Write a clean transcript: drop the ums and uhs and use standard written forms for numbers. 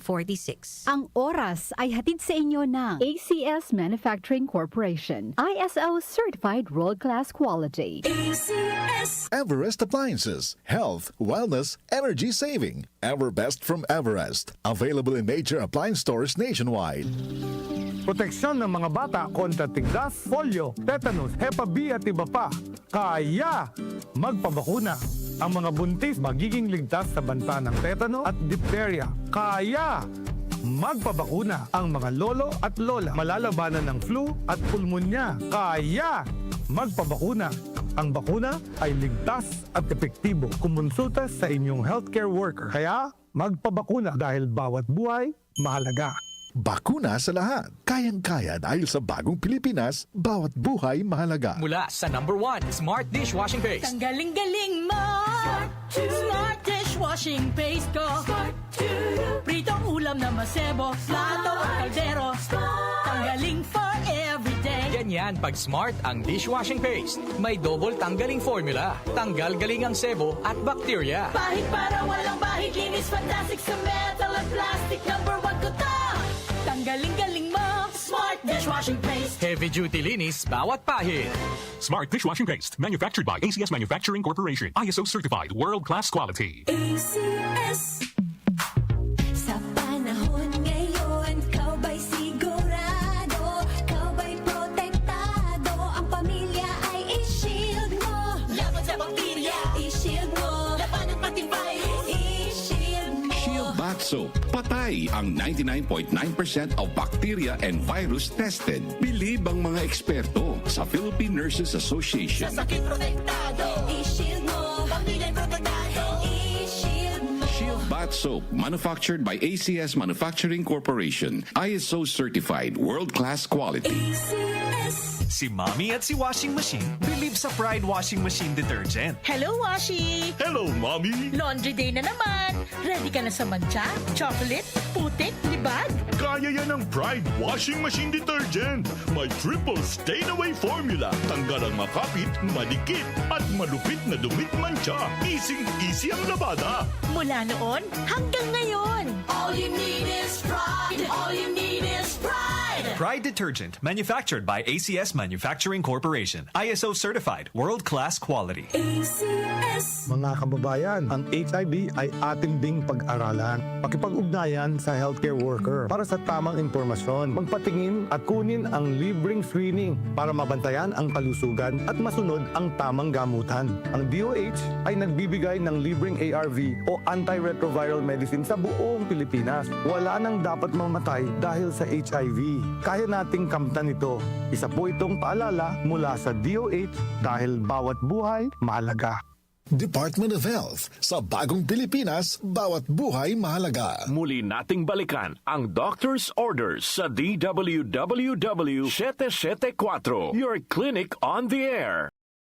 1946. Ang oras ay hatid sa inyo ng ACS Manufacturing Corporation. ISO Certified World-Class Quality. Everest Appliances. Health, wellness, energy saving. Everbest from Everest. Available in major appliance stores nationwide. Proteksyon ng mga bata kontra tigdas, polio, tetanus, Hepa B at iba pa. Kaya magpabakuna. Ang mga buntis magiging ligtas sa banta ng tetano at diphtheria. Kaya magpabakuna. Ang mga lolo at lola malalabanan ng flu at pulmonya. Kaya magpabakuna. Ang bakuna ay ligtas at epektibo. Kumonsulta sa inyong healthcare worker. Kaya magpabakuna dahil bawat buhay mahalaga. Bakuna sa lahat. Kayang-kaya dahil sa bagong Pilipinas, bawat buhay mahalaga. Mula sa #1 Smart Dishwashing Paste. Ang galing-galing mo! Smart Dishwashing Paste ko! Pritong ulam na masebo, plato at kaldero. Tanggaling for everyday. Ganyan pag Smart ang dishwashing paste. May double tanggaling formula. Tanggal galing ang sebo at bakterya. Bahid para walang bahid, linis fantastic sa metal at plastic. #1 ko to! Tanggaling-galing mo! Smart Dishwashing Paste. Heavy duty linis bawat pahid. Smart Dishwashing Paste, manufactured by ACS Manufacturing Corporation. ISO certified, world-class quality. ACS. Sa panahon ngayon, kau ba'y sigurado? Kau ba'y protektado? Ang pamilya ay i-shield mo. Laban sa bakterya, I-shield mo. laban ng pating virus. I-shield mo. Shield Bath Soap. Patay ang 99.9% of bacteria and virus tested. Bilib ang mga eksperto sa Philippine Nurses Association. Sa sakit protektado, I-shield mo. pamilya'y protektado. I-shield mo. Shield Bath Soap, manufactured by ACS Manufacturing Corporation. ISO certified, world-class quality. ACS. Si Mommy at si Washing Machine believe sa Pride Washing Machine Detergent. Hello, Washi! Hello, Mommy! Laundry day na naman. Ready ka na sa mancha, chocolate, putik, libag? Kaya yan ang Pride Washing Machine Detergent. May triple stain-away formula. Tanggal ang makapit, madikit, at malupit na dumit mancha. Easy ang labada. Mula noon hanggang ngayon. All you need is pride. All you need is pride. Pride Detergent, manufactured by ACS Manufacturing Corporation. ISO certified, world-class quality. ACS. Mga kababayan, ang HIV ay ating ding pag-aralan. Pakipag-ugnayan sa healthcare worker para sa tamang impormasyon. Magpatingin at kunin ang libreng screening para mabantayan ang kalusugan at masunod ang tamang gamutan. Ang DOH ay nagbibigay ng libreng ARV o antiretroviral medicine sa buong Pilipinas. Wala nang dapat mamatay dahil sa HIV. Kaya nating kamtan ito. Isa po itong paalala mula sa DOH dahil bawat buhay mahalaga. Department of Health. Sa bagong Pilipinas, bawat buhay mahalaga. Muli nating balikan ang doctor's orders sa DWWW 774, your clinic on the air.